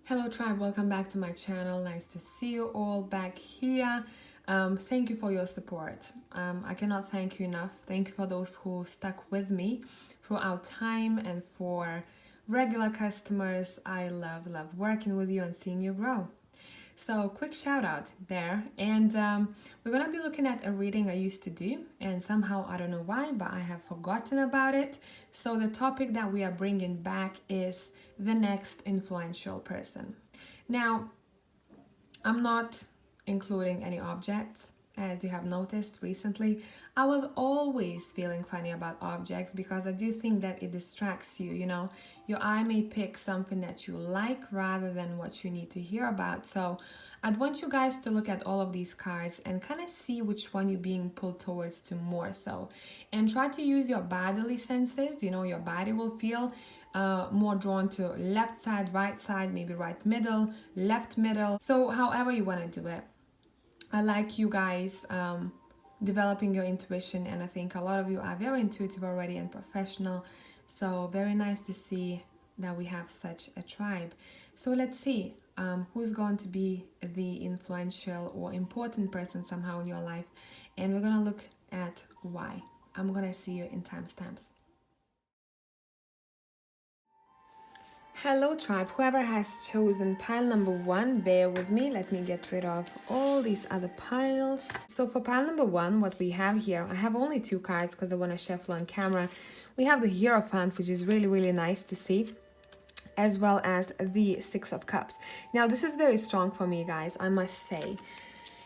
Hello tribe, welcome back to my channel. Nice to see you all back here. Thank you for your support. I cannot thank you enough. Thank you for those who stuck with me throughout time, and for regular customers. I love working with you and seeing you grow. So quick shout out there, and we're gonna be looking at a reading I used to do, and somehow I don't know why, but I have forgotten about it. So the topic that we are bringing back is the next influential person. Now, I'm not including any objects. As you have noticed recently, I was always feeling funny about objects because I do think that it distracts you, Your eye may pick something that you like rather than what you need to hear about. So I'd want you guys to look at all of these cards and kind of see which one you're being pulled towards to more so. And try to use your bodily senses, your body will feel more drawn to left side, right side, maybe right middle, left middle. So however you want to do it. I like you guys developing your intuition, and I think a lot of you are very intuitive already and professional. So very nice to see that we have such a tribe. So let's see who's going to be the influential or important person somehow in your life, and we're gonna look at why. I'm gonna see you in timestamps. Hello tribe, whoever has chosen pile number 1, bear with me. Let me get rid of all these other piles. So for pile number 1, what we have here, I have only 2 cards because I want to shuffle on camera. We have the Hierophant, which is really nice to see, as well as the 6 of Cups. Now this is very strong for me, guys, I must say.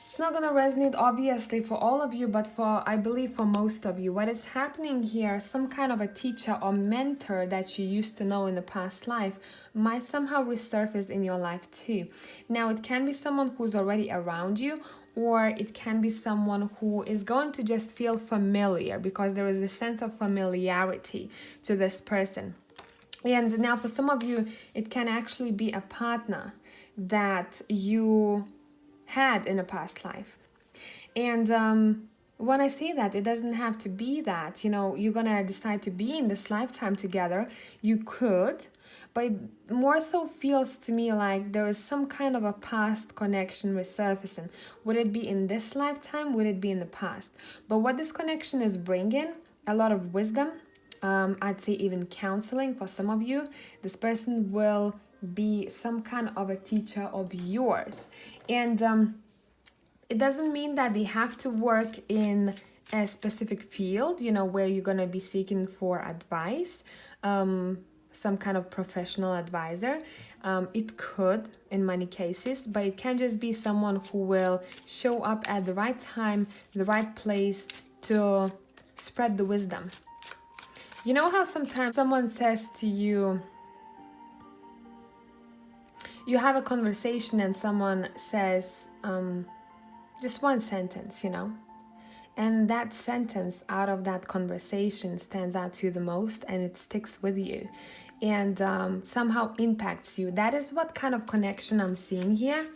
It's not going to resonate obviously for all of you, but I believe for most of you. What is happening here, some kind of a teacher or mentor that you used to know in the past life might somehow resurface in your life too. Now it can be someone who's already around you, or it can be someone who is going to just feel familiar because there is a sense of familiarity to this person. And now for some of you, it can actually be a partner that you had in a past life. And when I say that, it doesn't have to be that, you're gonna decide to be in this lifetime together. You could, but it more so feels to me like there is some kind of a past connection resurfacing. Would it be in this lifetime? Would it be in the past? But what this connection is bringing, a lot of wisdom, I'd say even counseling for some of you. This person will be some kind of a teacher of yours, and it doesn't mean that they have to work in a specific field, where you're going to be seeking for advice, some kind of professional advisor. It could in many cases, but it can just be someone who will show up at the right time, the right place to spread the wisdom. You know how sometimes someone says to you, you have a conversation and someone says just one sentence, and that sentence out of that conversation stands out to you the most, and it sticks with you and somehow impacts you. That is what kind of connection I'm seeing here.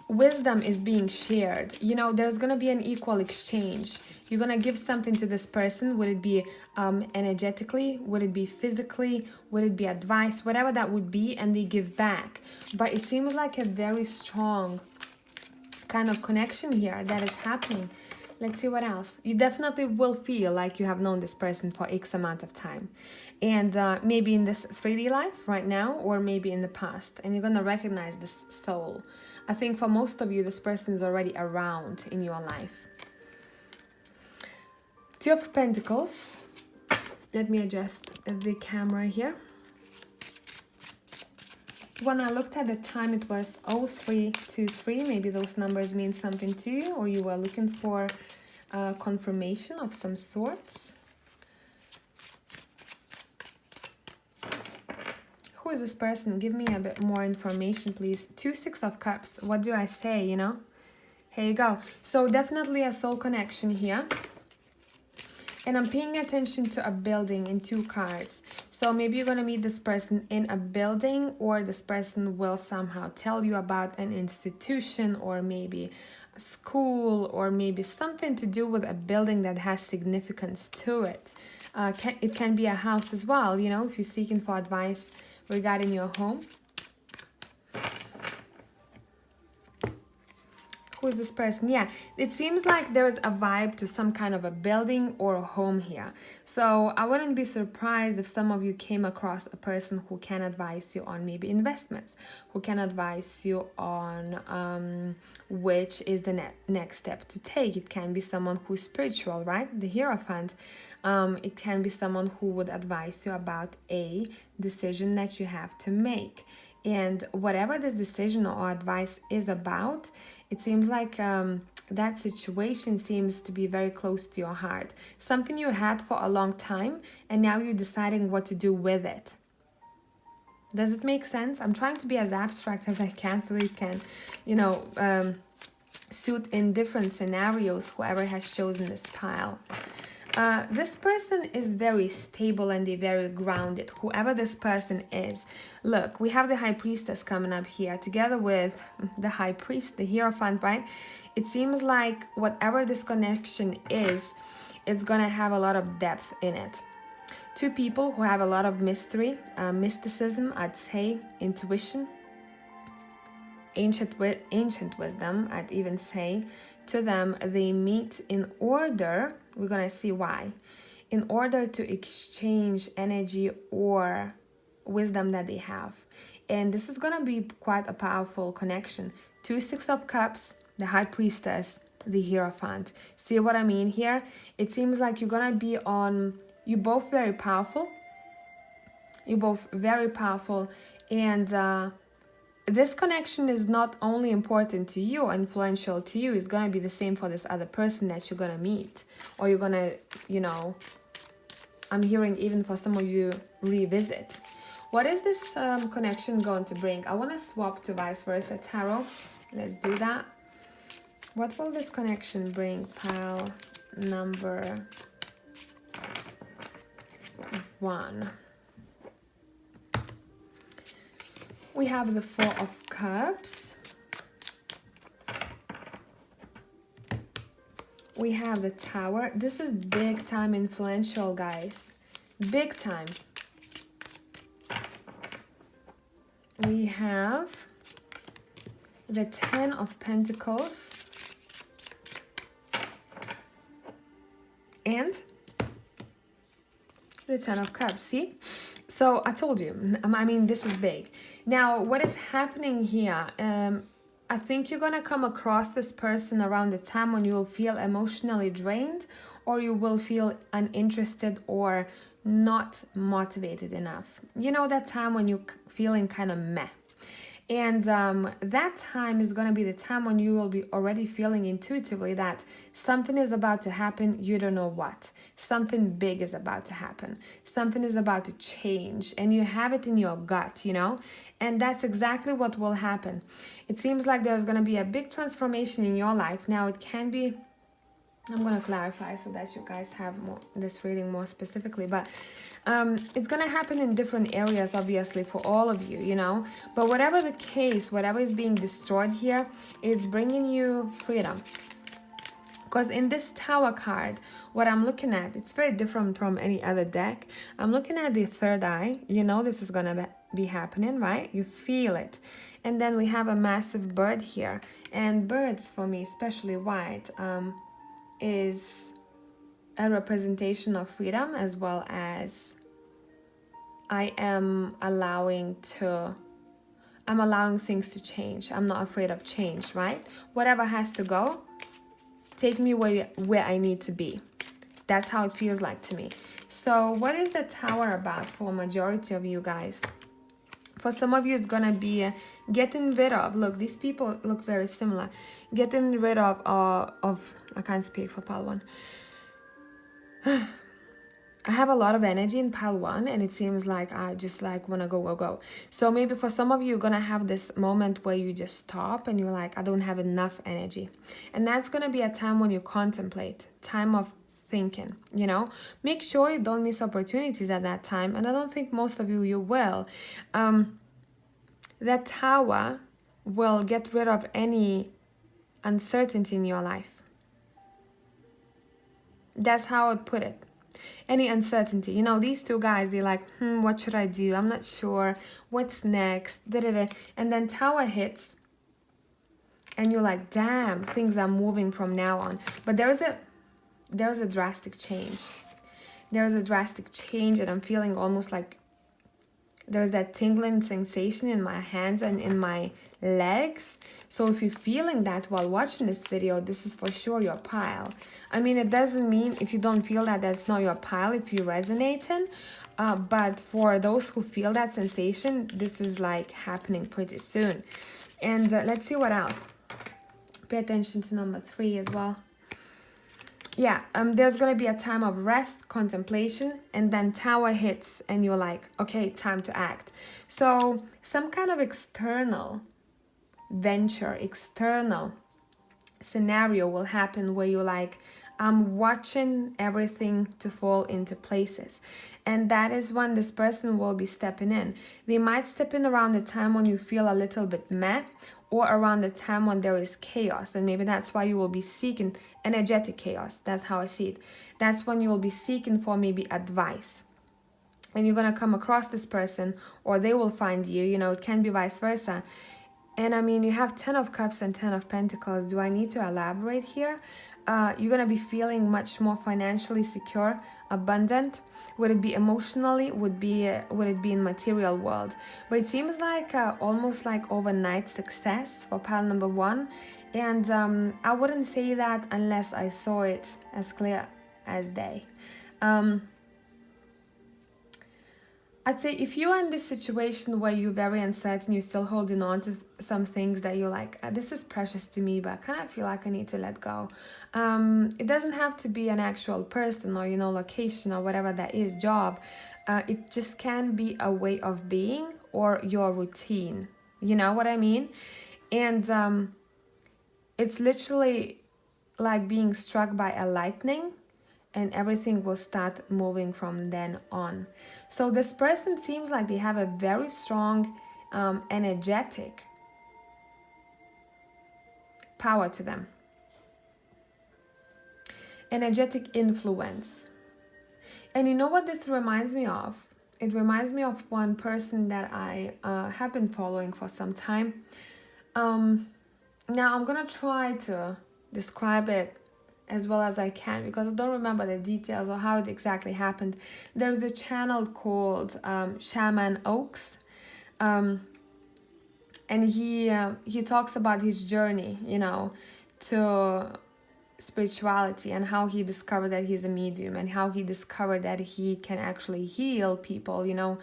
Wisdom is being shared. There's going to be an equal exchange. You're going to give something to this person. Would it be energetically? Would it be physically? Would it be advice? Whatever that would be, and they give back. But it seems like a very strong kind of connection here that is happening. Let's see what else. You definitely will feel like you have known this person for X amount of time. And maybe in this 3D life right now, or maybe in the past. And you're going to recognize this soul. I think for most of you, this person is already around in your life. 2 of Pentacles. Let me adjust the camera here. When I looked at the time, it was 0323. Maybe those numbers mean something to you, or you were looking for confirmation of some sorts. Who is this person? Give me a bit more information, please. 2 6 of Cups. What do I say, Here you go. So definitely a soul connection here. And I'm paying attention to a building in 2 cards. So maybe you're going to meet this person in a building, or this person will somehow tell you about an institution, or maybe a school, or maybe something to do with a building that has significance to it. It can be a house as well, if you're seeking for advice regarding your home. Who is this person? Yeah, it seems like there's a vibe to some kind of a building or a home here. So I wouldn't be surprised if some of you came across a person who can advise you on maybe investments, who can advise you on which is the next step to take. It can be someone who's spiritual, right? The Hierophant. It can be someone who would advise you about a decision that you have to make. And whatever this decision or advice is about, it seems like that situation seems to be very close to your heart. Something you had for a long time, and now you're deciding what to do with it. Does it make sense? I'm trying to be as abstract as I can so it can, suit in different scenarios whoever has chosen this pile. This person is very stable and they're very grounded, whoever this person is. Look, we have the High Priestess coming up here together with the High Priest, the Hierophant, right? It seems like whatever this connection is, it's gonna have a lot of depth in it. Two people who have a lot of mystery, mysticism, I'd say, intuition, ancient wisdom, I'd even say. To them, they meet in order, we're gonna see why, in order to exchange energy or wisdom that they have. And this is gonna be quite a powerful connection. 2 6 of Cups, the High Priestess, the Hierophant. See what I mean here? It seems like you're gonna be on, you're both very powerful. You're both very powerful, and this connection is not only important to you, influential to you, it's going to be the same for this other person that you're going to meet. Or you're going to, I'm hearing even for some of you, revisit. What is this connection going to bring? I want to swap to vice versa tarot. Let's do that. What will this connection bring? Pile number 1. We have the 4 of Cups. We have the Tower. This is big time influential, guys. Big time. We have the 10 of Pentacles. And the 10 of Cups, see? So I told you, I mean, this is big. Now, what is happening here? I think you're going to come across this person around the time when you'll feel emotionally drained, or you will feel uninterested or not motivated enough. You know, that time when you're feeling kind of meh. And that time is going to be the time when you will be already feeling intuitively that something is about to happen, you don't know what. Something big is about to happen. Something is about to change, and you have it in your gut, And that's exactly what will happen. It seems like there's going to be a big transformation in your life. Now, it can be, I'm going to clarify so that you guys have this reading more specifically, but it's going to happen in different areas, obviously, for all of you, But whatever the case, whatever is being destroyed here, it's bringing you freedom. Because in this Tower card, what I'm looking at, it's very different from any other deck. I'm looking at the third eye. This is going to be happening, right? You feel it. And then we have a massive bird here. And birds, for me, especially white, is a representation of freedom, as well as I am allowing things to change. I'm not afraid of change, right? Whatever has to go, take me where I need to be. That's how it feels like to me. So what is the Tower about for a majority of you guys? For some of you, it's going to be getting rid of, look, these people look very similar. Getting rid of I can't speak for pile 1. I have a lot of energy in pile 1, and it seems like I just want to go. So maybe for some of you, you're going to have this moment where you just stop and you're like, I don't have enough energy. And that's going to be a time when you contemplate, time of thinking, Make sure you don't miss opportunities at that time. And I don't think most of you will. That Tower will get rid of any uncertainty in your life. That's how I would put it. Any uncertainty. You know, these two guys, they're like, what should I do? I'm not sure. What's next? Da-da-da. And then Tower hits. And you're like, damn, things are moving from now on. But there's a drastic change. There's a drastic change, and I'm feeling almost like there's that tingling sensation in my hands and in my legs. So if you're feeling that while watching this video, this is for sure your pile. I mean, it doesn't mean if you don't feel that, that's not your pile if you're resonating. But for those who feel that sensation, this is like happening pretty soon. And let's see what else. Pay attention to number 3 as well. Yeah, there's going to be a time of rest, contemplation, and then Tower hits and you're like, okay, time to act. So some kind of external venture, external scenario will happen where you're like, I'm watching everything to fall into places. And that is when this person will be stepping in. They might step in around the time when you feel a little bit meh, or around the time when there is chaos. And maybe that's why you will be seeking energetic chaos. That's how I see it. That's when you will be seeking for maybe advice. And you're going to come across this person, or they will find you. You know, it can be vice versa. And I mean, you have 10 of Cups and 10 of Pentacles. Do I need to elaborate here? You're going to be feeling much more financially secure, abundant. Would it be emotionally? Would it be in material world? But it seems like almost like overnight success for pile number 1. And I wouldn't say that unless I saw it as clear as day. I'd say if you're in this situation where you're very uncertain, you're still holding on to some things that you're like, this is precious to me, but I kind of feel like I need to let go. It doesn't have to be an actual person or, you know, location or whatever that is, job. It just can be a way of being or your routine. You know what I mean? And it's literally like being struck by a lightning, and everything will start moving from then on. So this person seems like they have a very strong, energetic power to them. Energetic influence. And you know what this reminds me of? It reminds me of one person that I have been following for some time. Now I'm gonna try to describe it as well as I can, because I don't remember the details or how it exactly happened. There's a channel called Shaman Oaks, and he talks about his journey, you know, to spirituality, and how he discovered that he's a medium, and how he discovered that he can actually heal people, you know,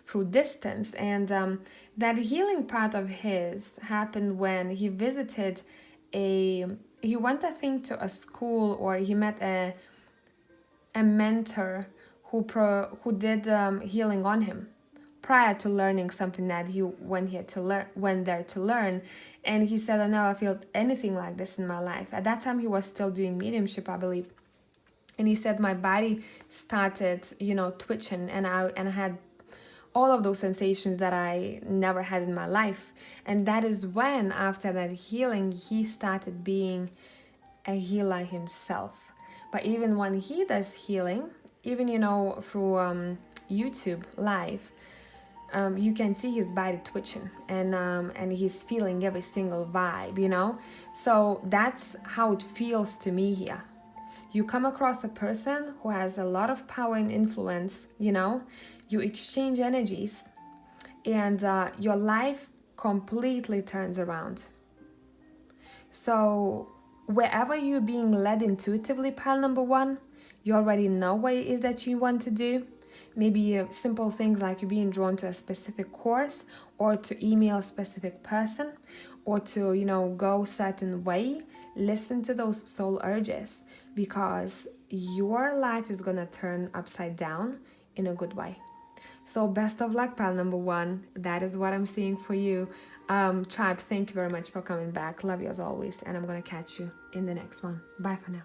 through distance. And that healing part of his happened when he visited he went, I think, to a school, or he met a mentor who did healing on him prior to learning something that he went there to learn. And he said, I never felt anything like this in my life. At that time, he was still doing mediumship, I believe. And he said, my body started, you know, twitching, and I had all of those sensations that I never had in my life. And that is when, after that healing, he started being a healer himself. But even when he does healing, even, you know, through YouTube live, you can see his body twitching, and he's feeling every single vibe, you know. So that's how it feels to me here. You come across a person who has a lot of power and influence, you know, you exchange energies, and your life completely turns around. So wherever you're being led intuitively, pile number 1, you already know what it is that you want to do. Maybe simple things like you being drawn to a specific course, or to email a specific person, or to, you know, go a certain way. Listen to those soul urges, because your life is gonna turn upside down in a good way. So best of luck, pile number 1. That is what I'm seeing for you. Tribe, thank you very much for coming back. Love you as always, and I'm gonna catch you in the next one. Bye for now.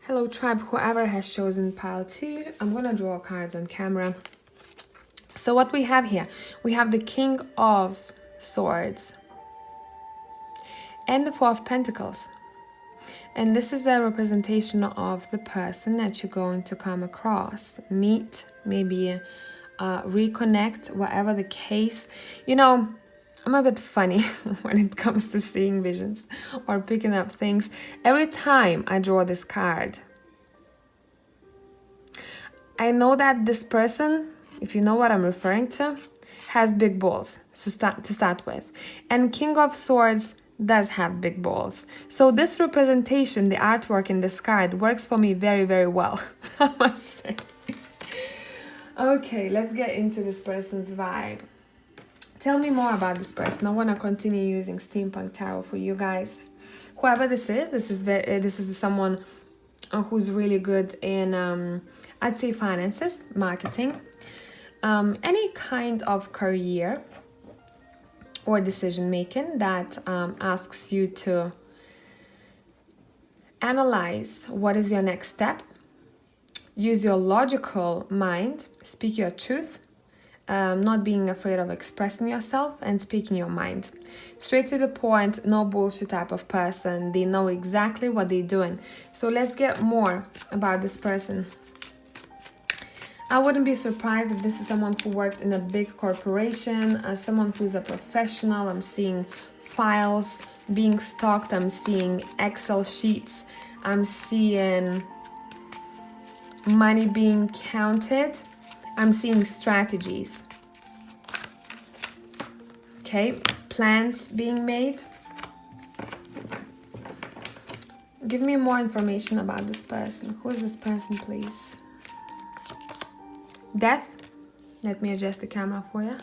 Hello, tribe, whoever has chosen pile 2. I'm gonna draw cards on camera. So what we have here, we have the King of Swords and the Four of Pentacles. And this is a representation of the person that you're going to come across, meet, maybe reconnect, whatever the case. You know, I'm a bit funny when it comes to seeing visions or picking up things. Every time I draw this card, I know that this person, if you know what I'm referring to, has big balls to start with. And King of Swords does have big balls. So this representation, the artwork in this card, works for me very, very well, I must say. Okay, let's get into this person's vibe. Tell me more about this person. I want to continue using Steampunk Tarot for you guys. Whoever this is someone who's really good in, I'd say, finances, marketing, any kind of career or decision making that asks you to analyze what is your next step, use your logical mind, speak your truth, not being afraid of expressing yourself and speaking your mind. Straight to the point, no bullshit type of person. They know exactly what they're doing. So let's get more about this person. I wouldn't be surprised if this is someone who worked in a big corporation, someone who's a professional. I'm seeing files being stocked. I'm seeing Excel sheets. I'm seeing money being counted. I'm seeing strategies. Okay, plans being made. Give me more information about this person. Who is this person, please? Death. Let me adjust the camera for you.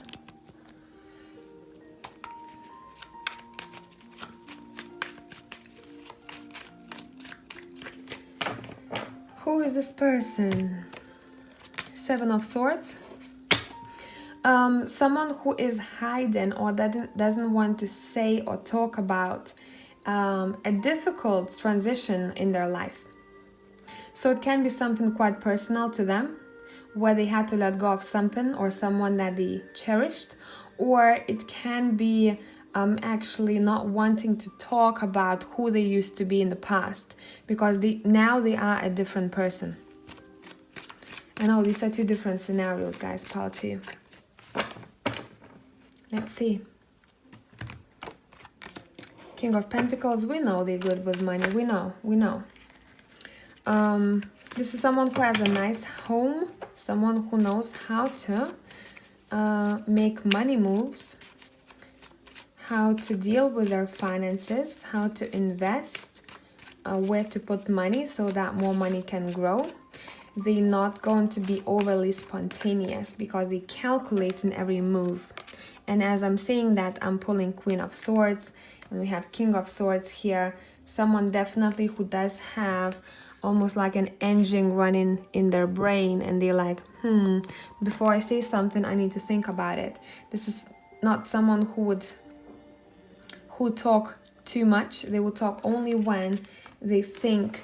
Who is this person? Seven of Swords. Someone who is hiding or that doesn't want to say or talk about a difficult transition in their life. So it can be something quite personal to them, where they had to let go of something or someone that they cherished, or it can be actually not wanting to talk about who they used to be in the past, because now they are a different person. I know these are two different scenarios, guys, pile 2. Let's see. King of Pentacles, we know they're good with money. We know. This is someone who has a nice home, someone who knows how to make money moves, how to deal with their finances, how to invest, where to put money so that more money can grow. They're not going to be overly spontaneous because they calculate in every move. And as I'm saying that, I'm pulling Queen of Swords, and we have King of Swords here. Someone definitely who does have almost like an engine running in their brain, and they're like, before I say something, I need to think about it. This is not someone who talk too much. They will talk only when they think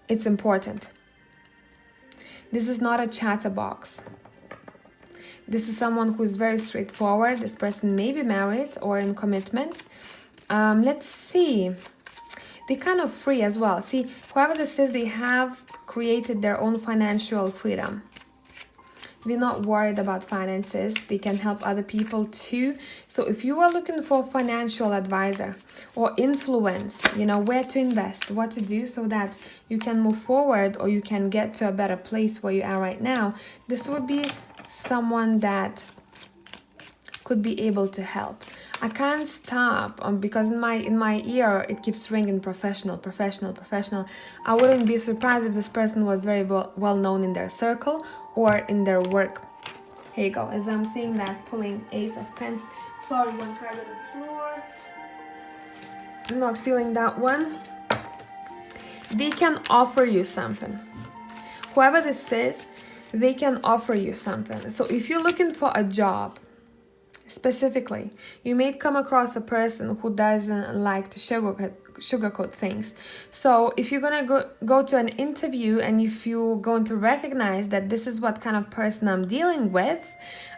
it's important. This is not a chatterbox. This is someone who's very straightforward. This person may be married or in commitment. Let's see. They're kind of free as well. See, whoever this is, they have created their own financial freedom. They're not worried about finances. They can help other people too. So if you are looking for a financial advisor or influence, where to invest, what to do so that you can move forward or you can get to a better place where you are right now, this would be someone that could be able to help. I can't stop because in my ear it keeps ringing professional. I wouldn't be surprised if this person was very well known in their circle or in their work. Here you go. As I'm seeing that, pulling Ace of Pens. Sorry, one card on the floor. I'm not feeling that one. They can offer you something. Whoever this is, they can offer you something. So if you're looking for a job, specifically, you may come across a person who doesn't like to sugarcoat things. So if you're gonna go to an interview, and if you're going to recognize that this is what kind of person I'm dealing with,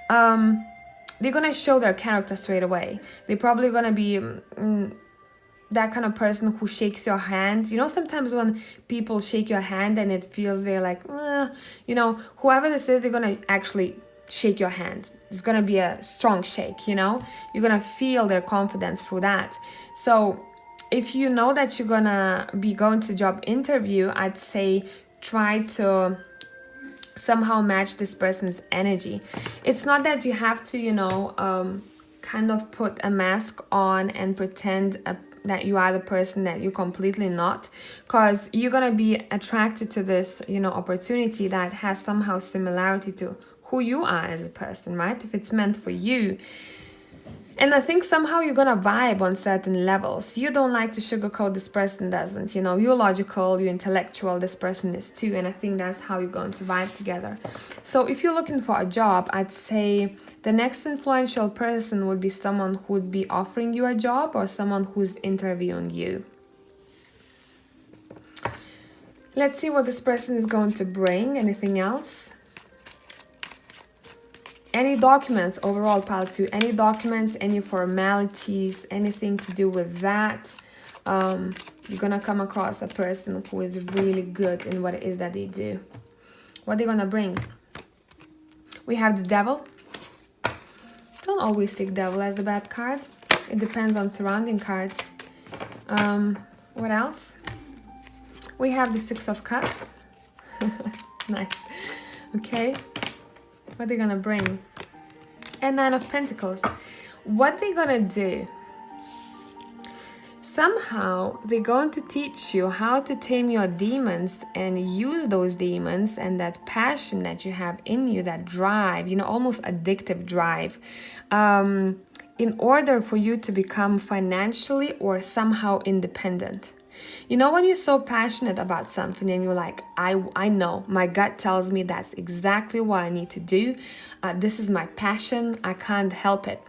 they're gonna show their character straight away. They're probably gonna be that kind of person who shakes your hand. You know, sometimes when people shake your hand and it feels very like, you know, whoever this is, they're gonna actually shake your hand. It's gonna be a strong shake, you know. You're gonna feel their confidence through that. So if you know that you're gonna be going to job interview, I'd say try to somehow match this person's energy. It's not that you have to, you know, kind of put a mask on and pretend that you are the person that you're completely not, because you're gonna be attracted to this, you know, opportunity that has somehow similarity to who you are as a person, right? If it's meant for you. And I think somehow you're gonna vibe on certain levels. You don't like to sugarcoat, this person doesn't. You know, you're logical, you're intellectual, this person is too. And I think that's how you're going to vibe together. So if you're looking for a job, I'd say the next influential person would be someone who would be offering you a job or someone who's interviewing you. Let's see what this person is going to bring. Anything else? Any documents overall, pile 2, any documents, any formalities, anything to do with that. You're gonna come across a person who is really good in what it is that they do. What are they gonna bring? We have the devil. Don't always take devil as the bad card. It depends on surrounding cards. What else? We have the 6 of Cups. Nice. Okay. What are they gonna bring? And 9 of Pentacles. What they're gonna do? Somehow they're going to teach you how to tame your demons and use those demons and that passion that you have in you, that drive, you know, almost addictive drive, in order for you to become financially or somehow independent. You know, when you're so passionate about something and you're like, I know, my gut tells me that's exactly what I need to do. This is my passion. I can't help it.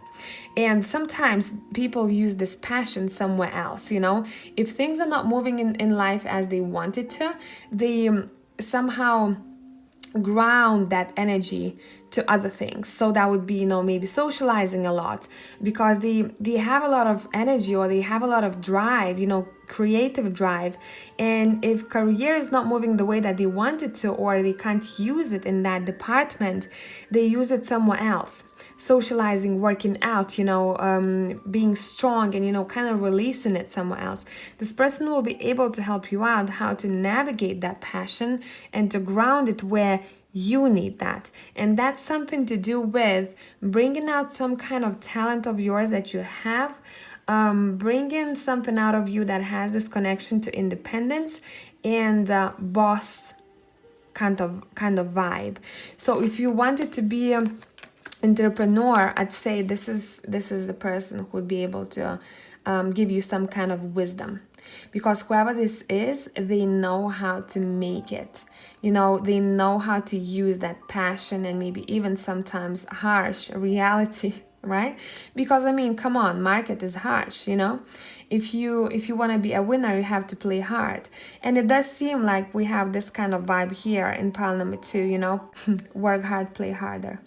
And sometimes people use this passion somewhere else, you know. If things are not moving in life as they want it to, they somehow ground that energy to other things. So that would be, you know, maybe socializing a lot, because they have a lot of energy or they have a lot of drive, you know, creative drive. And if career is not moving the way that they want it to, or they can't use it in that department, they use it somewhere else. Socializing, working out, you know, being strong and, you know, kind of releasing it somewhere else. This person will be able to help you out how to navigate that passion and to ground it where you need that. And that's something to do with bringing out some kind of talent of yours that you have, bringing something out of you that has this connection to independence and boss kind of vibe. So if you wanted to be entrepreneur, I'd say this is the person who would be able to give you some kind of wisdom, because whoever this is, they know how to make it. You know, they know how to use that passion and maybe even sometimes harsh reality, right? Because I mean, come on, market is harsh, you know. If you want to be a winner, you have to play hard. And it does seem like we have this kind of vibe here in pile number 2, you know, work hard, play harder.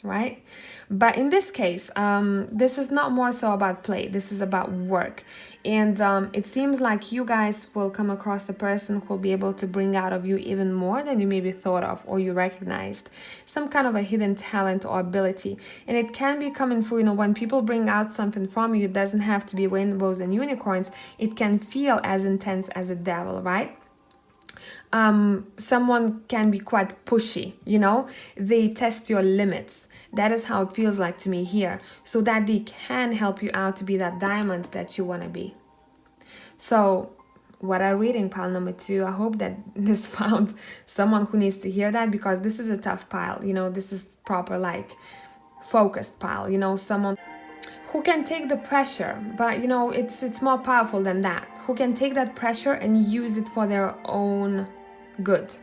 Right? But in this case, this is not more so about play. This is about work. And it seems like you guys will come across a person who will be able to bring out of you even more than you maybe thought of or you recognized. Some kind of a hidden talent or ability. And it can be coming through, you know, when people bring out something from you, it doesn't have to be rainbows and unicorns. It can feel as intense as a devil, right? Someone can be quite pushy, you know, they test your limits. That is how it feels like to me here, so that they can help you out to be that diamond that you want to be. So what I'm reading, pile number 2, I hope that this found someone who needs to hear that, because this is a tough pile, you know, this is proper like focused pile, you know, someone who can take the pressure, but you know, it's more powerful than that, who can take that pressure and use it for their own good.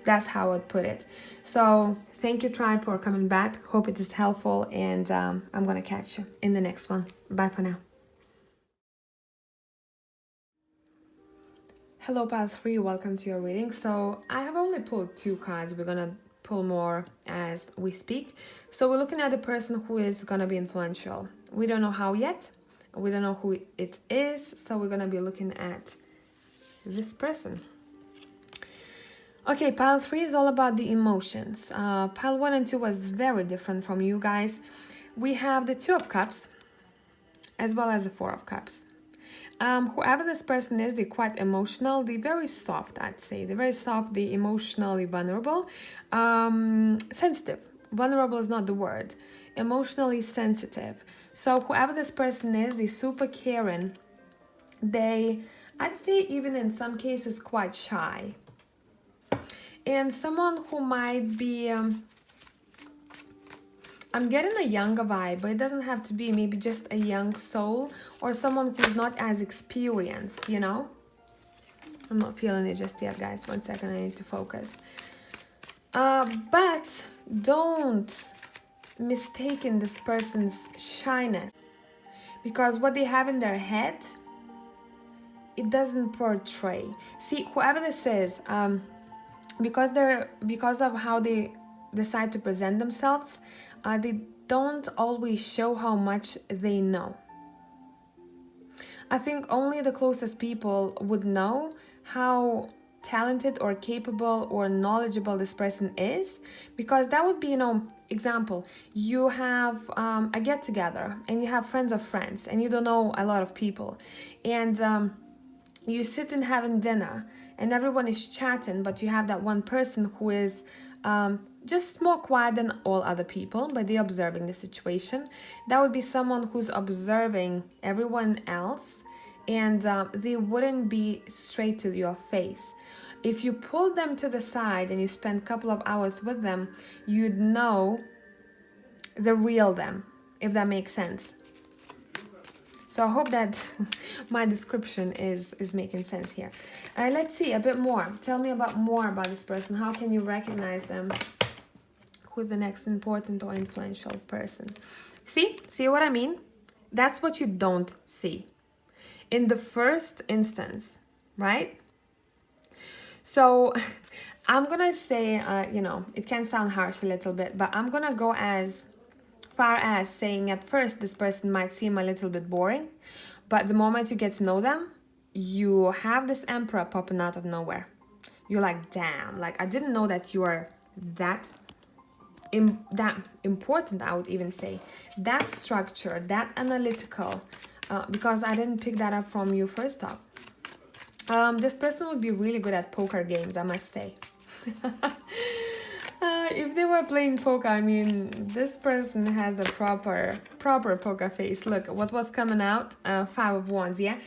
That's how I would put it. So thank you, tribe, for coming back. Hope it is helpful, and I'm gonna catch you in the next one. Bye for now. Hello, pile 3, welcome to your reading. So I have only pulled 2 cards. We're gonna pull more as we speak. So we're looking at the person who is gonna be influential. We don't know how yet, We don't know who it is, so we're gonna be looking at this person. Okay, pile 3 is all about the emotions. Pile 1 and 2 was very different from you guys. We have the 2 of Cups as well as the 4 of Cups. Whoever this person is, they're quite emotional. They're very soft, I'd say. They're very soft, they're emotionally vulnerable. Sensitive. Vulnerable is not the word. Emotionally sensitive. So whoever this person is, they're super caring. I'd say even in some cases, quite shy. And someone who might be, I'm getting a younger vibe, but it doesn't have to be, maybe just a young soul or someone who's not as experienced, you know? I'm not feeling it just yet, guys. 1 second, I need to focus. But don't mistake this person's shyness, because what they have in their head, it doesn't portray. See, whoever this is, because of how they decide to present themselves, they don't always show how much they know. I think only the closest people would know how talented or capable or knowledgeable this person is, because that would be, you know, example, you have a get-together and you have friends of friends and you don't know a lot of people, and you sit and having dinner and everyone is chatting, but you have that one person who is just more quiet than all other people, but they're observing the situation. That would be someone who's observing everyone else, and they wouldn't be straight to your face. If you pull them to the side and you spend a couple of hours with them, you'd know the real them, if that makes sense. So I hope that my description is making sense here. Let's see a bit more. Tell me more about this person. How can you recognize them? Who's the next important or influential person? See what I mean? That's what you don't see in the first instance, right? So I'm gonna say, you know, it can sound harsh a little bit, but I'm gonna go as far as saying at first this person might seem a little bit boring, but the moment you get to know them, you have this emperor popping out of nowhere. You're like, damn, like I didn't know that you are that important, I would even say, that structured, that analytical, because I didn't pick that up from you first off. This person would be really good at poker games, I must say. If they were playing poker, I mean, this person has a proper poker face. Look, what was coming out? 5 of Wands, yeah?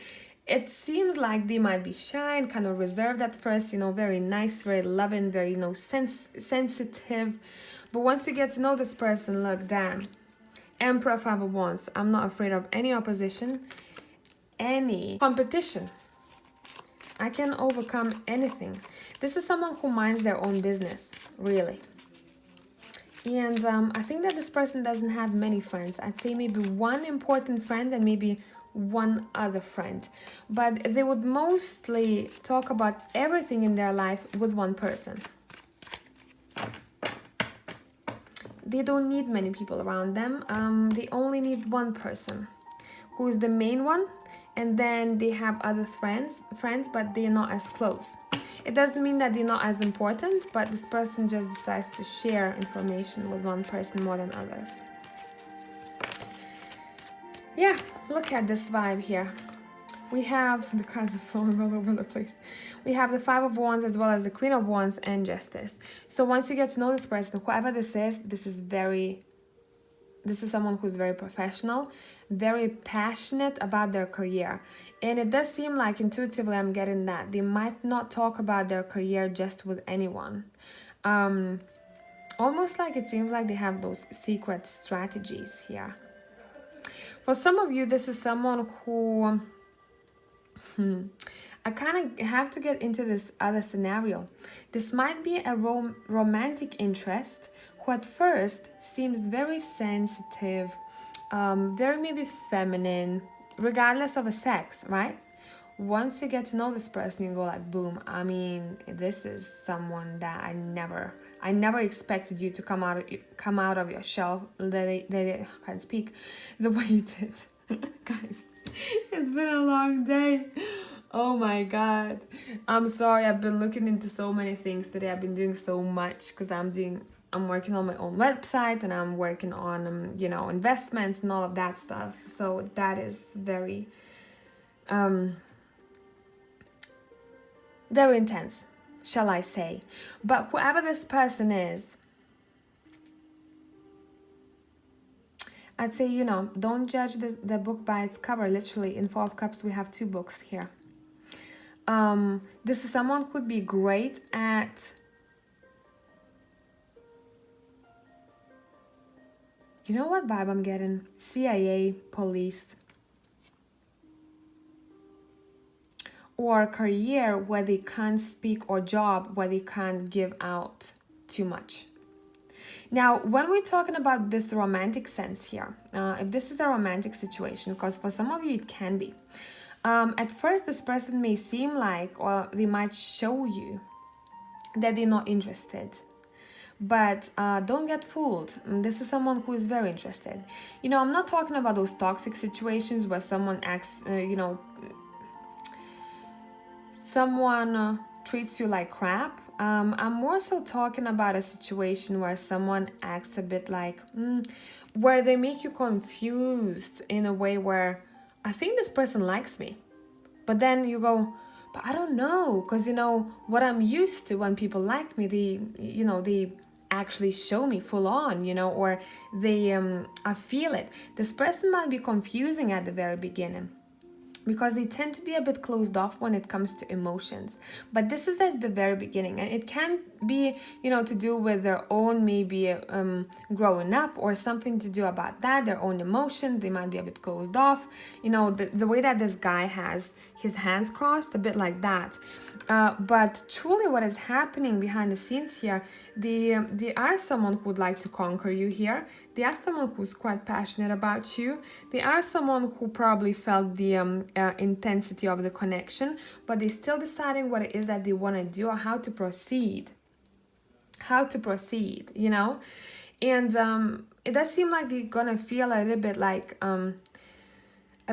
It seems like they might be shy and kind of reserved at first, you know, very nice, very loving, very, you know, sensitive. But once you get to know this person, look, damn. Emperor, 5 of Wands. I'm not afraid of any opposition, any competition. I can overcome anything. This is someone who minds their own business, really. And I think that this person doesn't have many friends. I'd say maybe one important friend and maybe one other friend. But they would mostly talk about everything in their life with one person. They don't need many people around them. They only need one person who is the main one. And then they have other friends, but they're not as close. It doesn't mean that they're not as important, but this person just decides to share information with one person more than others. Yeah, look at this vibe here. We have the cards are flowing all over the place. We have the 5 of Wands as well as the Queen of Wands and Justice. So once you get to know this person, whoever this is someone who's very professional, very passionate about their career. And it does seem like intuitively I'm getting that they might not talk about their career just with anyone. Almost like it seems like they have those secret strategies here. For some of you, this is someone who I kind of have to get into this other scenario. This might be a romantic interest who at first seems very sensitive, very maybe feminine, regardless of a sex, right? Once you get to know this person, you go like, boom. I mean, this is someone that I never expected you to come out of your shell. I can't speak the way you did. Guys, it's been a long day. Oh my god. I'm sorry, I've been looking into so many things today. I've been doing so much because I'm working on my own website, and I'm working on you know, investments and all of that stuff. So that is very very intense, shall I say. But whoever this person is, I'd say, you know, don't judge the book by its cover. Literally, in Four of Cups, we have two books here. This is someone who would be great at, you know what vibe I'm getting? CIA, police, or career where they can't speak, or job where they can't give out too much. Now, when we're talking about this romantic sense here, if this is a romantic situation, because for some of you it can be, at first this person may seem like, or they might show you that they're not interested. But don't get fooled. This is someone who is very interested. You know, I'm not talking about those toxic situations where someone acts, you know, someone treats you like crap. I'm more so talking about a situation where someone acts a bit like, where they make you confused in a way where I think this person likes me. But then you go, but I don't know, because, you know, what I'm used to when people like me, they actually show me full on, you know, or I feel it. This person might be confusing at the very beginning, because they tend to be a bit closed off when it comes to emotions. But this is at the very beginning, and it can be, you know, to do with their own maybe growing up, or something to do about that, their own emotion. They might be a bit closed off, you know, the way that this guy has his hands crossed, a bit like that. But truly what is happening behind the scenes here, they are someone who would like to conquer you here. They are someone who's quite passionate about you. They are someone who probably felt the intensity of the connection, but they're still deciding what it is that they want to do, or how to proceed, you know. And it does seem like they're gonna feel a little bit like a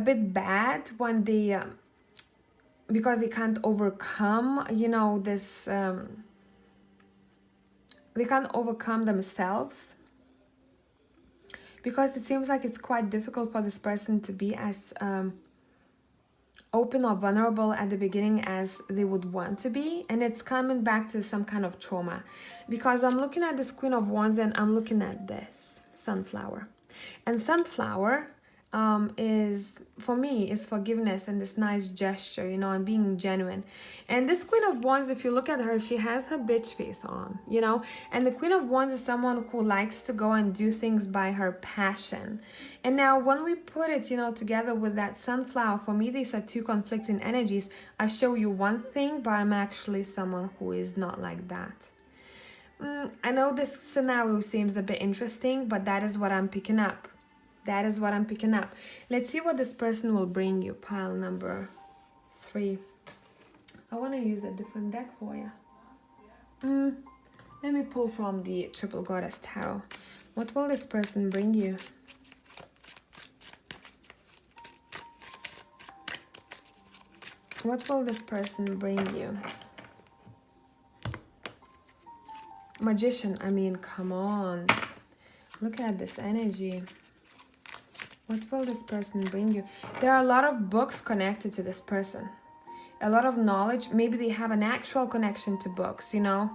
bit bad when they because they can't overcome, you know, this they can't overcome themselves, because it seems like it's quite difficult for this person to be as open or vulnerable at the beginning as they would want to be. And it's coming back to some kind of trauma, because I'm looking at this Queen of Wands, and I'm looking at this sunflower, and sunflower is, for me, is forgiveness and this nice gesture, you know, and being genuine. And this Queen of Wands, if you look at her, she has her bitch face on, you know. And the Queen of Wands is someone who likes to go and do things by her passion. And now when we put it, you know, together with that sunflower, for me, these are two conflicting energies. I show you one thing, but I'm actually someone who is not like that. I know this scenario seems a bit interesting, but that is what I'm picking up. That is what I'm picking up. Let's see what this person will bring you. Pile number 3. I want to use a different deck for you. Let me pull from the Triple Goddess Tarot. What will this person bring you? What will this person bring you? Magician, I mean, come on. Look at this energy. What will this person bring you? There are a lot of books connected to this person. A lot of knowledge. Maybe they have an actual connection to books, you know.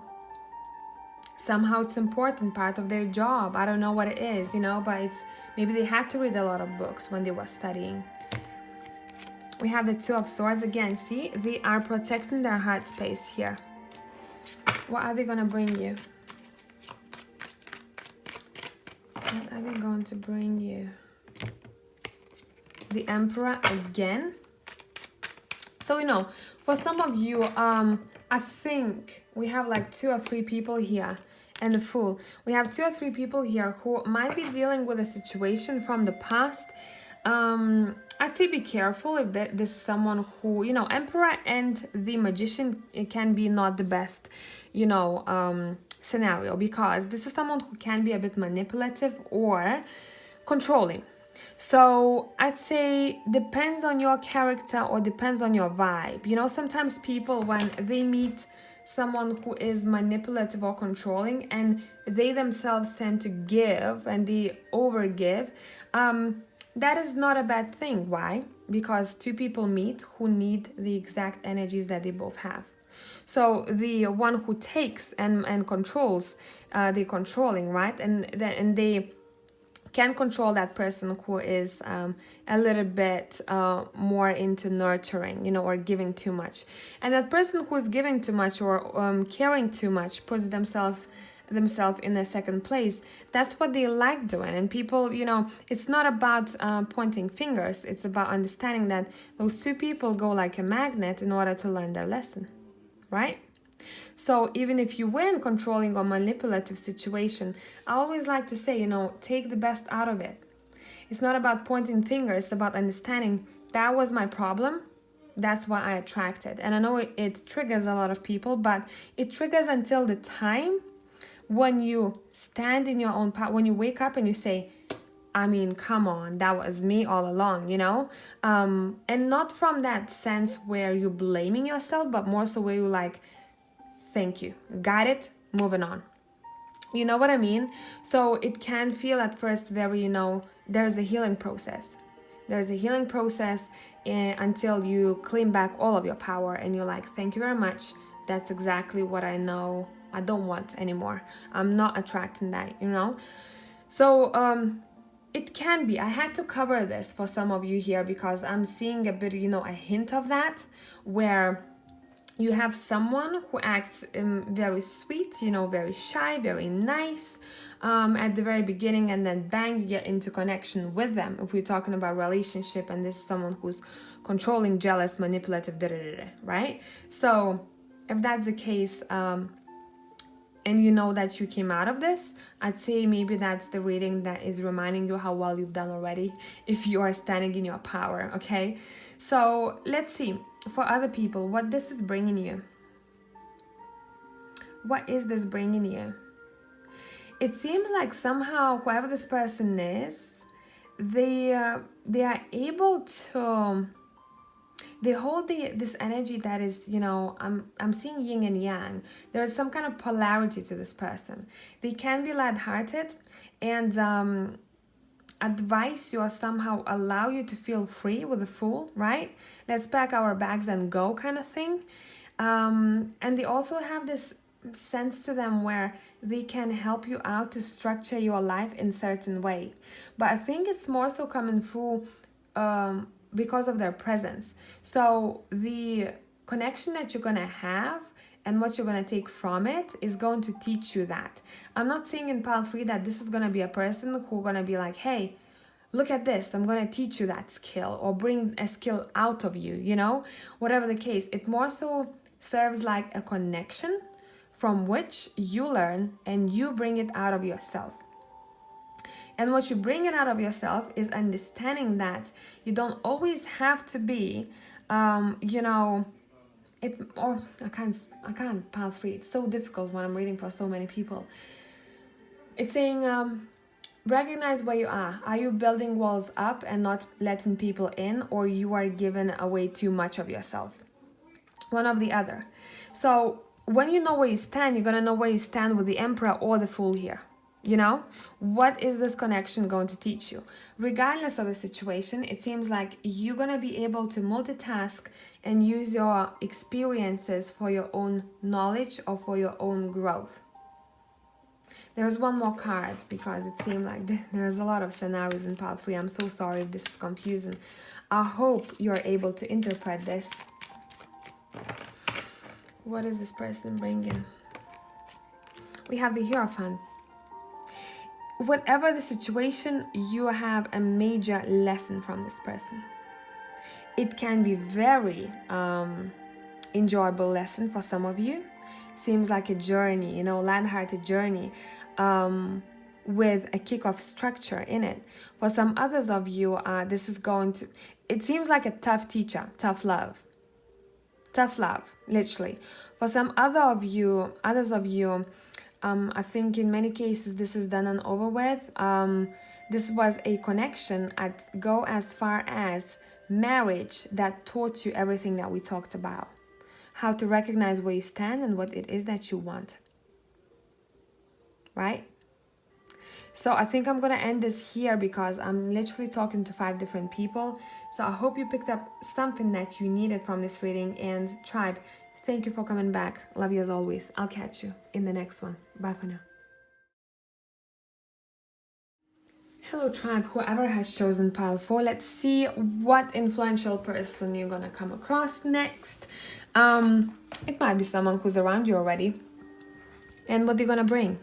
Somehow it's important, part of their job. I don't know what it is, you know, but it's maybe they had to read a lot of books when they were studying. We have the Two of Swords again. See, they are protecting their heart space here. What are they going to bring you? What are they going to bring you? The Emperor again. So, you know, for some of you, I think we have like 2 or 3 people here, and the Fool. We have 2 or 3 people here who might be dealing with a situation from the past. I'd say be careful if this is someone who, you know, Emperor and the Magician, it can be not the best, you know, scenario, because this is someone who can be a bit manipulative or controlling. So I'd say depends on your character or depends on your vibe. You know, sometimes people, when they meet someone who is manipulative or controlling and they themselves tend to give and they overgive, that is not a bad thing. Why? Because two people meet who need the exact energies that they both have. So the one who takes and controls, the controlling, right? And they can control that person who is a little bit more into nurturing, you know, or giving too much. And that person who's giving too much or caring too much puts themselves in a second place. That's what they like doing. And people, you know, it's not about pointing fingers. It's about understanding that those two people go like a magnet in order to learn their lesson, right? So even if you were in controlling or manipulative situation, I always like to say, you know, take the best out of it. It's not about pointing fingers, it's about understanding that was my problem. That's why I attracted. And I know it triggers a lot of people, but it triggers until the time when you stand in your own power, when you wake up and you say, I mean, come on, that was me all along, you know? And not from that sense where you're blaming yourself, but more so where you're like, thank you, got it, moving on. You know what I mean? So it can feel at first very, you know, there's a healing process. There's a healing process until you claim back all of your power and you're like, thank you very much. That's exactly what I know I don't want anymore. I'm not attracting that, you know? So it can be. I had to cover this for some of you here because I'm seeing a bit, you know, a hint of that where you have someone who acts very sweet, you know, very shy, very nice at the very beginning, and then bang, you get into connection with them. If we're talking about relationship and this is someone who's controlling, jealous, manipulative, right? So if that's the case, and you know that you came out of this, I'd say maybe that's the reading that is reminding you how well you've done already if you are standing in your power, okay? So let's see, for other people, what this is bringing you. What is this bringing you? It seems like somehow whoever this person is, they are able to... They hold this energy that is, you know, I'm seeing yin and yang. There's some kind of polarity to this person. They can be lighthearted and advise you or somehow allow you to feel free with the Fool, right? Let's pack our bags and go kind of thing. And they also have this sense to them where they can help you out to structure your life in certain way. But I think it's more so coming through because of their presence. So the connection that you're gonna have and what you're gonna take from it is going to teach you that. I'm not saying in pile 3 that this is gonna be a person who's gonna be like, hey, look at this, I'm gonna teach you that skill or bring a skill out of you, you know, whatever the case. It more so serves like a connection from which you learn and you bring it out of yourself. And what you bring it out of yourself is understanding that you don't always have to be, you know, I can't pile 3. It's so difficult when I'm reading for so many people. It's saying, recognize where you are. Are you building walls up and not letting people in, or you are giving away too much of yourself? One of the other. So when you know where you stand, you're gonna know where you stand with the Emperor or the Fool here. You know, what is this connection going to teach you? Regardless of the situation, it seems like you're going to be able to multitask and use your experiences for your own knowledge or for your own growth. There's one more card because it seemed like there's a lot of scenarios in pile 3. I'm so sorry if this is confusing. I hope you're able to interpret this. What is this person bringing? We have the Hierophant. Whatever the situation, you have a major lesson from this person. It can be very enjoyable lesson for some of you. Seems like a journey, you know, light-hearted journey with a kick-off structure in it. For some others of you, this is going to... It seems like a tough teacher, tough love. Tough love, literally. For some others of you, I think in many cases this is done and over with. This was a connection at go as far as marriage that taught you everything that we talked about. How to recognize where you stand and what it is that you want. Right? So I think I'm gonna end this here because I'm literally talking to 5 different people. So I hope you picked up something that you needed from this reading. And tribe, thank you for coming back. Love you as always. I'll catch you in the next one. Bye for now. Hello tribe, whoever has chosen pile 4, let's see what influential person you're gonna come across next. It might be someone who's around you already. And what they're gonna bring.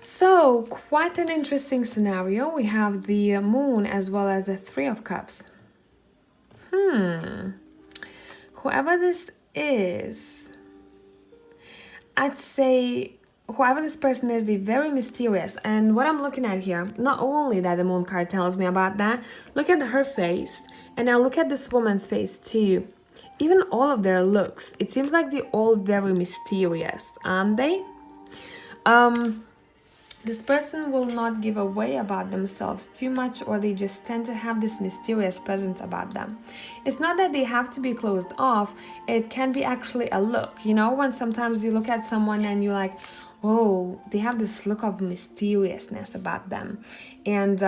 So, quite an interesting scenario. We have the moon as well as the 3 of cups. Whoever this is, I'd say whoever this person is, they're very mysterious. And what I'm looking at here, not only that the moon card tells me about that, look at her face. And now look at this woman's face too. Even all of their looks, it seems like they're all very mysterious, aren't they? This person will not give away about themselves too much, or they just tend to have this mysterious presence about them. It's not that they have to be closed off, it can be actually a look. You know, when sometimes you look at someone and you're like, oh, they have this look of mysteriousness about them. And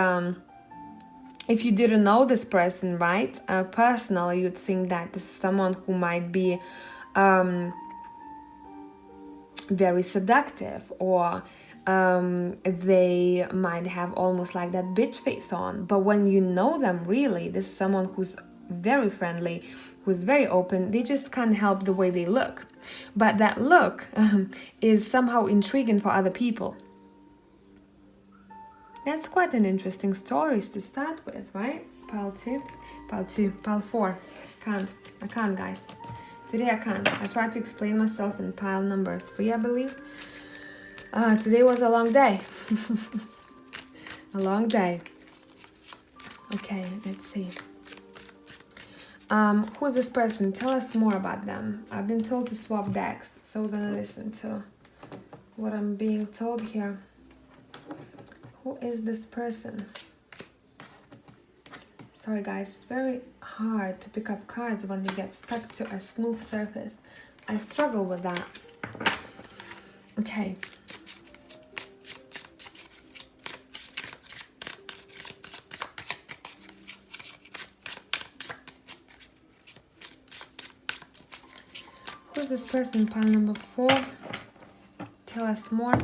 if you didn't know this person, right, personally, you'd think that this is someone who might be very seductive, or they might have almost like that bitch face on. But when you know them really, this is someone who's very friendly, who's very open. They just can't help the way they look. But that look is somehow intriguing for other people. That's quite an interesting story to start with, right? Pile 2, pile 4. I can't, guys. Today I can't. I tried to explain myself in pile number 3, I believe. Today was a long day. A long day. Okay, let's see. Who's this person? Tell us more about them. I've been told to swap decks, so we're gonna listen to what I'm being told here. Who is this person? Sorry guys, it's very hard to pick up cards when they get stuck to a smooth surface. I struggle with that. Okay. Who's this person? Pile number 4. Tell us more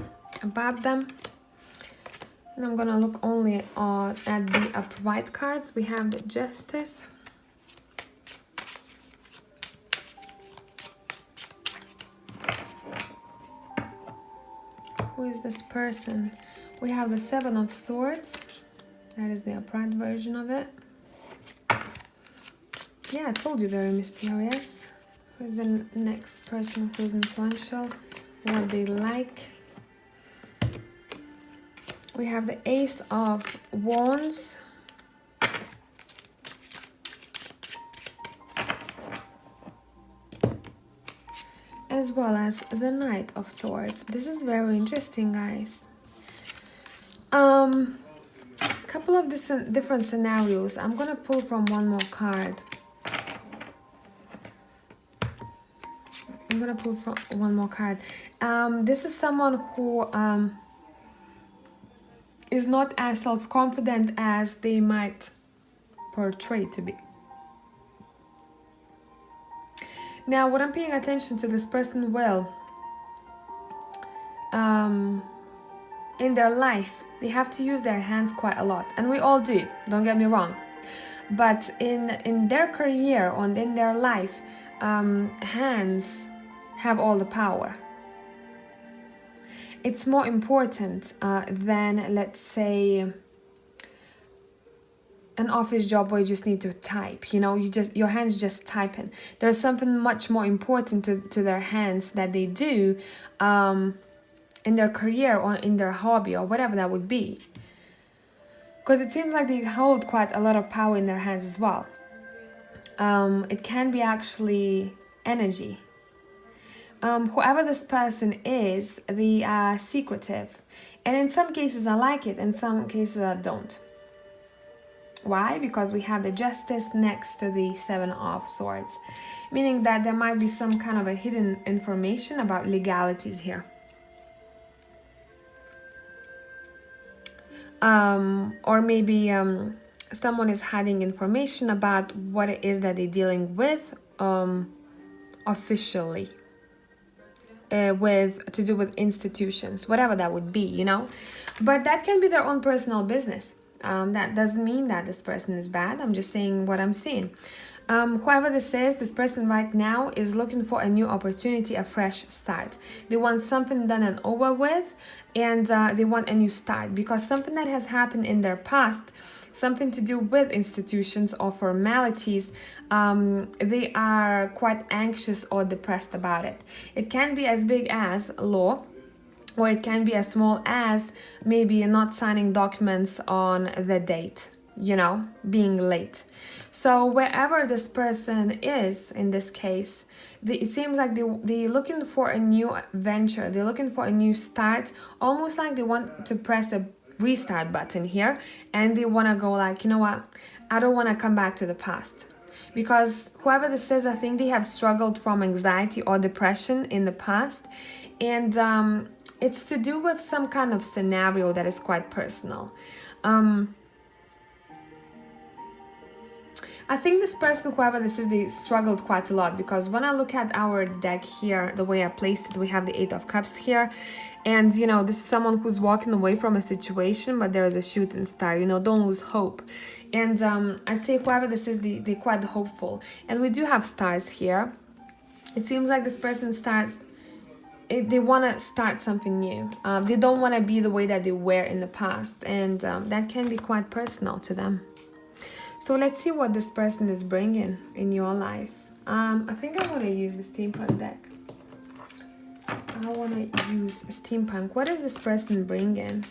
about them. And I'm gonna look only at the upright cards. We have the Justice. Who is this person? We have the 7 of Swords. That is the upright version of it. Yeah, I told you, very mysterious. Who's the next person who's influential? What they like? We have the Ace of Wands. As well as the Knight of Swords. This is very interesting, guys. Couple of different scenarios. I'm gonna pull from one more card. I'm gonna pull from one more card. This is someone who is not as self-confident as they might portray to be. Now, what I'm paying attention to, this person will, in their life, they have to use their hands quite a lot. And we all do, don't get me wrong. But in their career or in their life, hands have all the power. It's more important than, let's say, an office job where you just need to type, you know, your hands just typing. There's something much more important to their hands that they do in their career or in their hobby or whatever that would be. Because it seems like they hold quite a lot of power in their hands as well. It can be actually energy. Whoever this person is, they are secretive. And in some cases I like it, in some cases I don't. Why? Because we have the Justice next to the Seven of Swords, meaning that there might be some kind of a hidden information about legalities here. Or maybe someone is hiding information about what it is that they're dealing with officially. To do with institutions, whatever that would be, you know. But that can be their own personal business. That doesn't mean that this person is bad. I'm just saying what I'm seeing. Whoever this is, this person right now is looking for a new opportunity, a fresh start. They want something done and over with, and they want a new start because something that has happened in their past, something to do with institutions or formalities, they are quite anxious or depressed about it. It can be as big as law, or it can be as small as maybe not signing documents on the date, you know, being late. So wherever this person is in this case, it seems like they're looking for a new venture, they're looking for a new start, almost like they want to press the restart button here, and they want to go like, you know what, I don't want to come back to the past. Because whoever this is, I think they have struggled from anxiety or depression in the past, and it's to do with some kind of scenario that is quite personal. I think this person, whoever this is, they struggled quite a lot, because when I look at our deck here, the way I placed it, we have the Eight of Cups here. And, you know, this is someone who's walking away from a situation, but there is a shooting star, you know, don't lose hope. And I'd say whoever this is, they're quite hopeful. And we do have stars here. It seems like this person they want to start something new. They don't want to be the way that they were in the past. And that can be quite personal to them. So let's see what this person is bringing in your life. I think I want to use the steampunk deck. I want to use steampunk. What is this person bringing?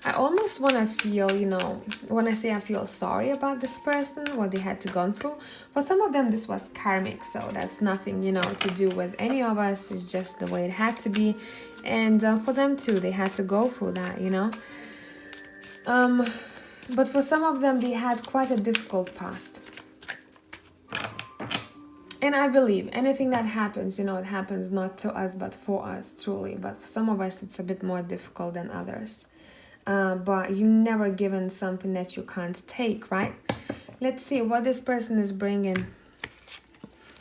I almost want to feel, you know, when I say I feel sorry about this person, what they had to go through. For some of them, this was karmic, so that's nothing, you know, to do with any of us. It's just the way it had to be. And for them too, they had to go through that, you know. But for some of them, they had quite a difficult past. And I believe anything that happens, you know, it happens not to us, but for us, truly. But for some of us, it's a bit more difficult than others. But you're never given something that you can't take, right? Let's see what this person is bringing.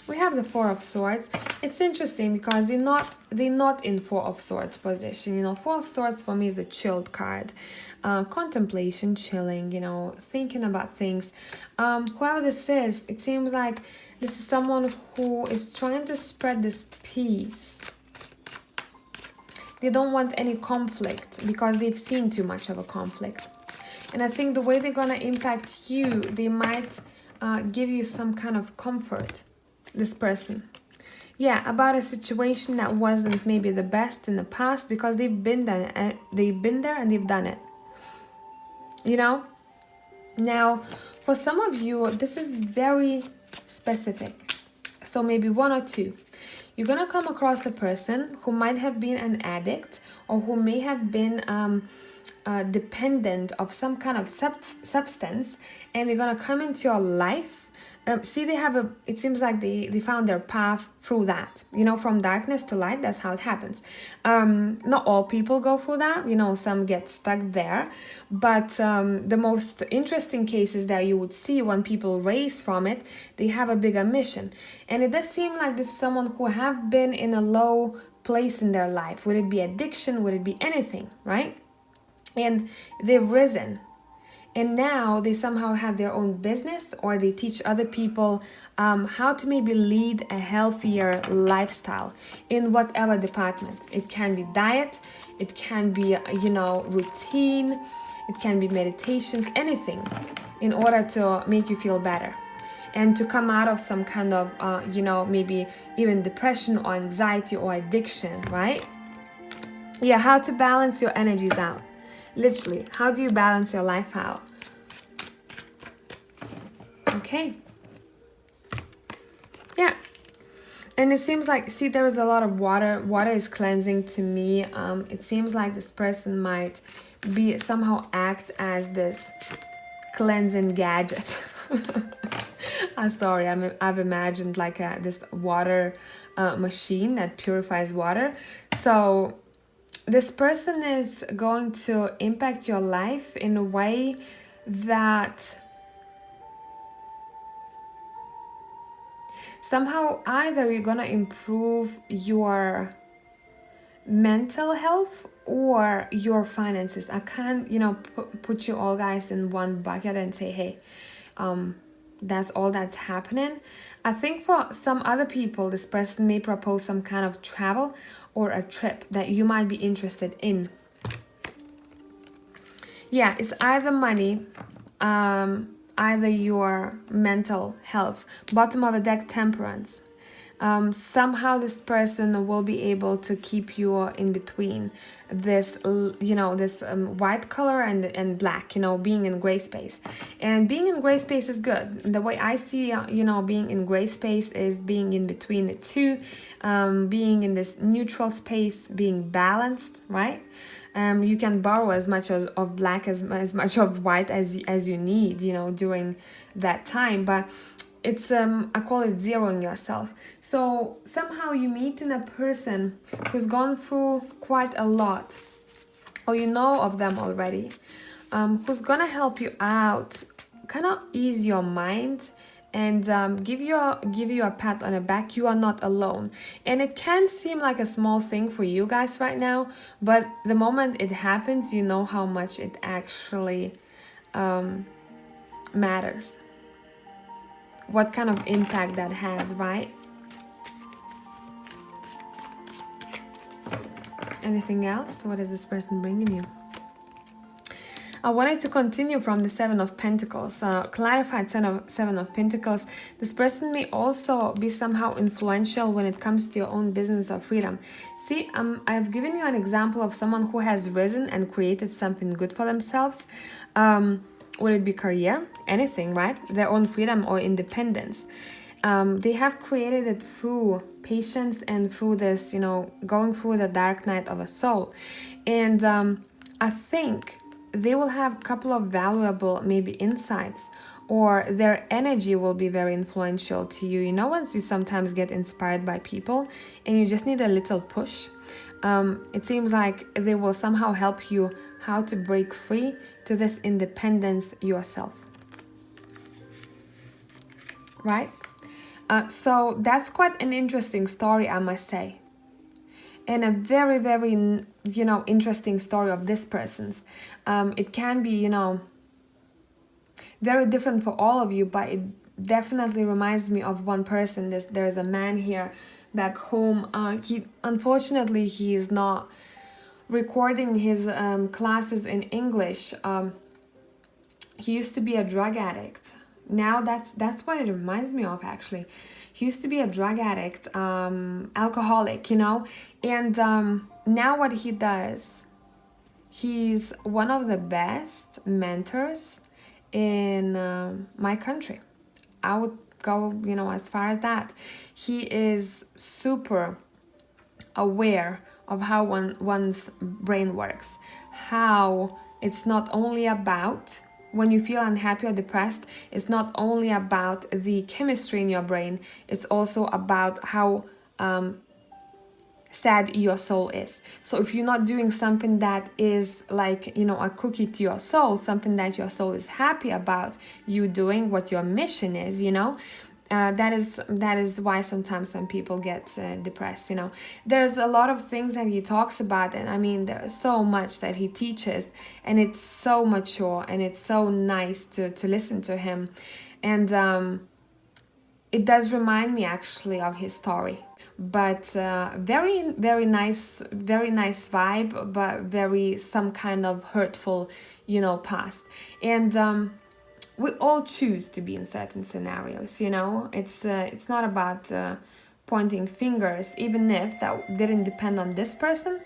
We have the Four of Swords. It's interesting because they're not in Four of Swords position. You know, Four of Swords for me is the chilled card. Contemplation, chilling, you know, thinking about things. Whoever this is, it seems like this is someone who is trying to spread this peace. They don't want any conflict because they've seen too much of a conflict. And I think the way they're going to impact you, they might give you some kind of comfort, this person. Yeah, about a situation that wasn't maybe the best in the past, because they've been there and they've done it. You know? Now, for some of you, this is very specific. So maybe one or two. You're going to come across a person who might have been an addict, or who may have been dependent of some kind of substance, and they're going to come into your life. See, it seems like they found their path through that, you know, from darkness to light. That's how it happens. Not all people go through that, you know, some get stuck there. But the most interesting cases that you would see when people raise from it, they have a bigger mission. And it does seem like this is someone who have been in a low place in their life. Would it be addiction? Would it be anything, right? And they've risen. And now they somehow have their own business, or they teach other people how to maybe lead a healthier lifestyle in whatever department. It can be diet, it can be, you know, routine, it can be meditations, anything in order to make you feel better and to come out of some kind of, you know, maybe even depression or anxiety or addiction, right? Yeah, how to balance your energies out. Literally, how do you balance your life out? Okay. Yeah. And it seems like, see, there is a lot of water. Water is cleansing to me. It seems like this person might be somehow act as this cleansing gadget. Sorry, I've imagined like this water machine that purifies water. So this person is going to impact your life in a way that somehow either you're gonna improve your mental health or your finances. I can't, put you all guys in one bucket and say, hey, that's all that's happening. I think for some other people, this person may propose some kind of travel or a trip that you might be interested in. Yeah, it's either money, either your mental health. Bottom of the deck, temperance. Somehow this person will be able to keep you in between this, this white color and black, being in gray space. And being in gray space is good. The way I see, being in gray space is being in between the two, being in this neutral space, being balanced, right? You can borrow as much of black as much of white as you need, during that time. But it's I call it zeroing yourself. So somehow you meet in a person who's gone through quite a lot, or you know of them already, who's gonna help you out, kind of ease your mind, and give you a pat on the back. You are not alone. And it can seem like a small thing for you guys right now, but the moment it happens, you know how much it actually matters. What kind of impact that has, right? Anything else? What is this person bringing you? I wanted to continue from the Seven of Pentacles. Clarified Seven of Pentacles. This person may also be somehow influential when it comes to your own business or freedom. See, I've given you an example of someone who has risen and created something good for themselves. Would it be career? Anything, right? Their own freedom or independence. They have created it through patience and through this, going through the dark night of a soul. And I think they will have a couple of valuable maybe insights, or their energy will be very influential to you. Once you sometimes get inspired by people and you just need a little push, it seems like they will somehow help you how to break free to this independence yourself. Right? So that's quite an interesting story, I must say. And a very, very, interesting story of this person's. It can be, very different for all of you, but it definitely reminds me of one person. There's a man here back home. Unfortunately, he is not recording his classes in English. He used to be a drug addict. Now that's what it reminds me of, actually. He used to be a drug addict, alcoholic, and now what he does, he's one of the best mentors in my country. I would go, as far as that. He is super aware of how one's brain works, how it's not only about, when you feel unhappy or depressed, it's not only about the chemistry in your brain, it's also about how sad your soul is. So if you're not doing something that is like, a cookie to your soul, something that your soul is happy about, you doing what your mission is, that is why sometimes some people get depressed. There's a lot of things that he talks about, and there's so much that he teaches, and it's so mature and it's so nice to listen to him. And it does remind me actually of his story, but very, very nice vibe, but very some kind of hurtful, past. And we all choose to be in certain scenarios, it's not about pointing fingers. Even if that didn't depend on this person,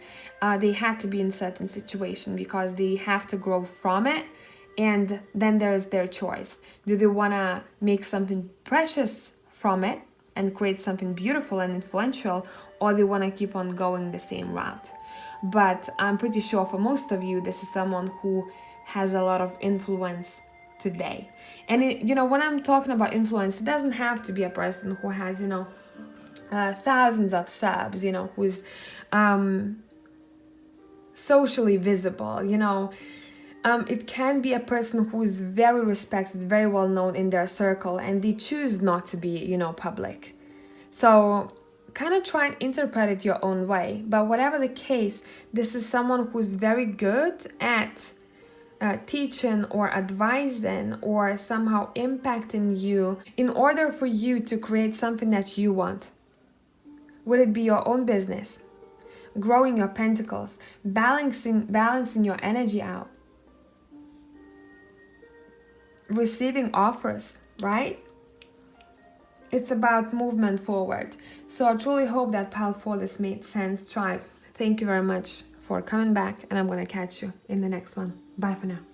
they had to be in certain situation because they have to grow from it. And then there's their choice. Do they want to make something precious from it, and create something beautiful and influential, or they want to keep on going the same route. But I'm pretty sure for most of you, this is someone who has a lot of influence today. And when I'm talking about influence, it doesn't have to be a person who has, thousands of subs, who's socially visible, it can be a person who is very respected, very well known in their circle, and they choose not to be, public. So kind of try and interpret it your own way. But whatever the case, this is someone who's very good at teaching or advising or somehow impacting you in order for you to create something that you want. Would it be your own business, growing your pentacles, balancing your energy out, receiving offers, right? It's about movement forward. So I truly hope that pile 4 this made sense, tribe. Thank you very much for coming back, and I'm going to catch you in the next one. Bye for now.